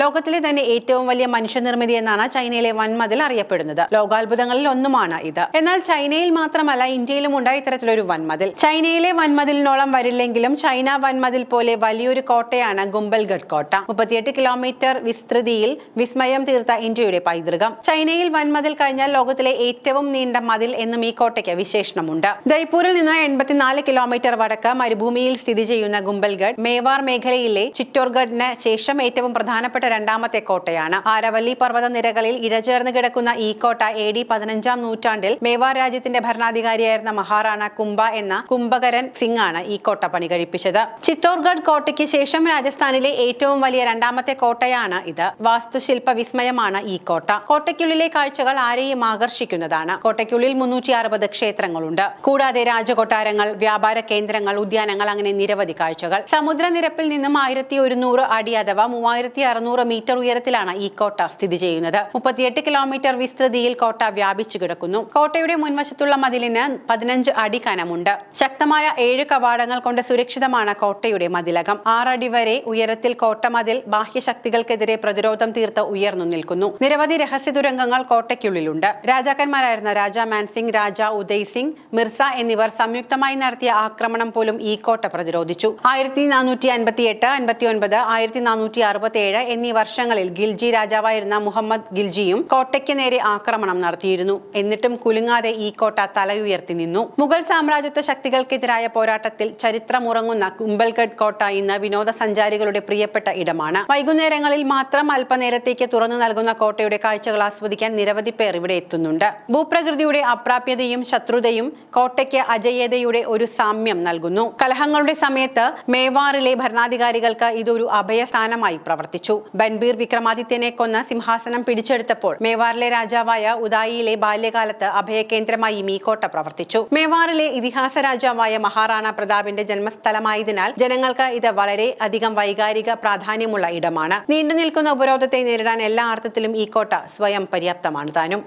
ലോകത്തിലെ തന്നെ ഏറ്റവും വലിയ മനുഷ്യനിർമ്മിതി എന്നാണ് ചൈനയിലെ വൻമതിൽ അറിയപ്പെടുന്നത്. ലോകാത്ഭുതങ്ങളിൽ ഒന്നുമാണ് ഇത്. എന്നാൽ ചൈനയിൽ മാത്രമല്ല, ഇന്ത്യയിലും ഉണ്ടായി ഇത്തരത്തിലൊരു വൻമതിൽ. ചൈനയിലെ വൻമതിലിനോളം വരില്ലെങ്കിലും ചൈന വൻമതിൽ പോലെ വലിയൊരു കോട്ടയാണ് ഗുംബൽഗഡ് കോട്ട. 38 കിലോമീറ്റർ വിസ്തൃതിയിൽ വിസ്മയം തീർത്ത ഇന്ത്യയുടെ പൈതൃകം. ചൈനയിൽ വൻമതിൽ കഴിഞ്ഞാൽ ലോകത്തിലെ ഏറ്റവും നീണ്ട മതിൽ എന്നും ഈ കോട്ടയ്ക്ക് വിശേഷണമുണ്ട്. ദൈപൂരിൽ നിന്ന് 84 കിലോമീറ്റർ വടക്ക് മരുഭൂമിയിൽ സ്ഥിതി ചെയ്യുന്ന ഗുംബൽഗഡ് മേവാർ മേഖലയിലെ ചിറ്റോർഗഡിന് ശേഷം ഏറ്റവും പ്രധാനപ്പെട്ട രണ്ടാമത്തെ കോട്ടയാണ്. ആരവല്ലി പർവ്വത നിരകളിൽ ഇഴചേർന്ന് കിടക്കുന്ന ഈ കോട്ട AD 15-ാം നൂറ്റാണ്ടിൽ മേവാർ രാജ്യത്തിന്റെ ഭരണാധികാരിയായിരുന്ന മഹാറാണ കുംഭ എന്ന കുംഭകരൻ സിംഗ് ആണ് ഈ കോട്ട പണി കഴിപ്പിച്ചത്. ചിത്തോർഗഡ് കോട്ടയ്ക്ക് ശേഷം രാജസ്ഥാനിലെ ഏറ്റവും വലിയ രണ്ടാമത്തെ കോട്ടയാണ് ഇത്. വാസ്തുശില്പ വിസ്മയമാണ് ഈ കോട്ട. കോട്ടയ്ക്കുള്ളിലെ കാഴ്ചകൾ ആരെയും ആകർഷിക്കുന്നതാണ്. കോട്ടയ്ക്കുള്ളിൽ 360 ക്ഷേത്രങ്ങളുണ്ട്. കൂടാതെ രാജകൊട്ടാരങ്ങൾ, വ്യാപാര കേന്ദ്രങ്ങൾ, ഉദ്യാനങ്ങൾ, അങ്ങനെ നിരവധി കാഴ്ചകൾ. സമുദ്രനിരപ്പിൽ നിന്നും 1100 അടി അഥവാ 3600 മീറ്റർ ഉയരത്തിലാണ് ഈ കോട്ട സ്ഥിതി ചെയ്യുന്നത്. 38 കിലോമീറ്റർ വിസ്തൃതിയിൽ കോട്ട വ്യാപിച്ചു കിടക്കുന്നു. കോട്ടയുടെ മുൻവശത്തുള്ള മതിലിന് 15 അടി കനമുണ്ട്. ശക്തമായ 7 കവാടങ്ങൾ കൊണ്ട് സുരക്ഷിതമാണ് കോട്ടയുടെ മതിലകം. 6 അടി വരെ ഉയരത്തിൽ കോട്ടമതിൽ ബാഹ്യശക്തികൾക്കെതിരെ പ്രതിരോധം തീർത്ത് ഉയർന്നു നിൽക്കുന്നു. നിരവധി രഹസ്യ തുരങ്കങ്ങൾ കോട്ടയ്ക്കുള്ളിലുണ്ട്. രാജാക്കന്മാരായിരുന്ന രാജ മാൻസിംഗ്, രാജ ഉദയ് സിംഗ്, മിർസ എന്നിവർ സംയുക്തമായി നടത്തിയ ആക്രമണം പോലും ഈ കോട്ട പ്രതിരോധിച്ചു. 1458, 59, 1467 എന്നീ വർഷങ്ങളിൽ ഗിൽജി രാജാവായിരുന്ന മുഹമ്മദ് ഗിൽജിയും കോട്ടയ്ക്ക് നേരെ ആക്രമണം നടത്തിയിരുന്നു. എന്നിട്ടും കുലുങ്ങാതെ ഈ കോട്ട തലയുയർത്തി നിന്നു. മുഗൾ സാമ്രാജ്യത്വ ശക്തികൾക്കെതിരായ പോരാട്ടത്തിൽ ചരിത്രമുറങ്ങുന്ന ഗുംബൽഗഡ് കോട്ട ഇന്ന് വിനോദസഞ്ചാരികളുടെ പ്രിയപ്പെട്ട ഇടമാണ്. വൈകുന്നേരങ്ങളിൽ മാത്രം അല്പനേരത്തേക്ക് തുറന്നു നൽകുന്ന കോട്ടയുടെ കാഴ്ചകൾ ആസ്വദിക്കാൻ നിരവധി പേർ ഇവിടെ എത്തുന്നുണ്ട്. ഭൂപ്രകൃതിയുടെ അപ്രാപ്യതയും ശത്രുതയും കോട്ടയ്ക്ക് അജയ്യതയുടെ ഒരു സാമ്യം നൽകുന്നു. കലഹങ്ങളുടെ സമയത്ത് മേവാറിലെ ഭരണാധികാരികൾക്ക് ഇതൊരു അഭയസ്ഥാനമായി പ്രവർത്തിച്ചു. ബൻബീർ വിക്രമാദിത്യനെ കൊന്ന സിംഹാസനം പിടിച്ചെടുത്തപ്പോൾ മേവാറിലെ രാജാവായ ഉദായിയിലെ ബാല്യകാലത്ത് അഭയകേന്ദ്രമായി ഈ കോട്ട പ്രവർത്തിച്ചു. മേവാറിലെ ഇതിഹാസ രാജാവായ മഹാറാണ പ്രതാപിന്റെ ജന്മസ്ഥലമായതിനാൽ ജനങ്ങൾക്ക് ഇത് വളരെ അധികം വൈകാരിക പ്രാധാന്യമുള്ള ഇടമാണ്. നീണ്ടു നിൽക്കുന്ന ഉപരോധത്തെ നേരിടാൻ എല്ലാ അർത്ഥത്തിലും ഈ കോട്ട സ്വയം പര്യാപ്തമാണ് താനും.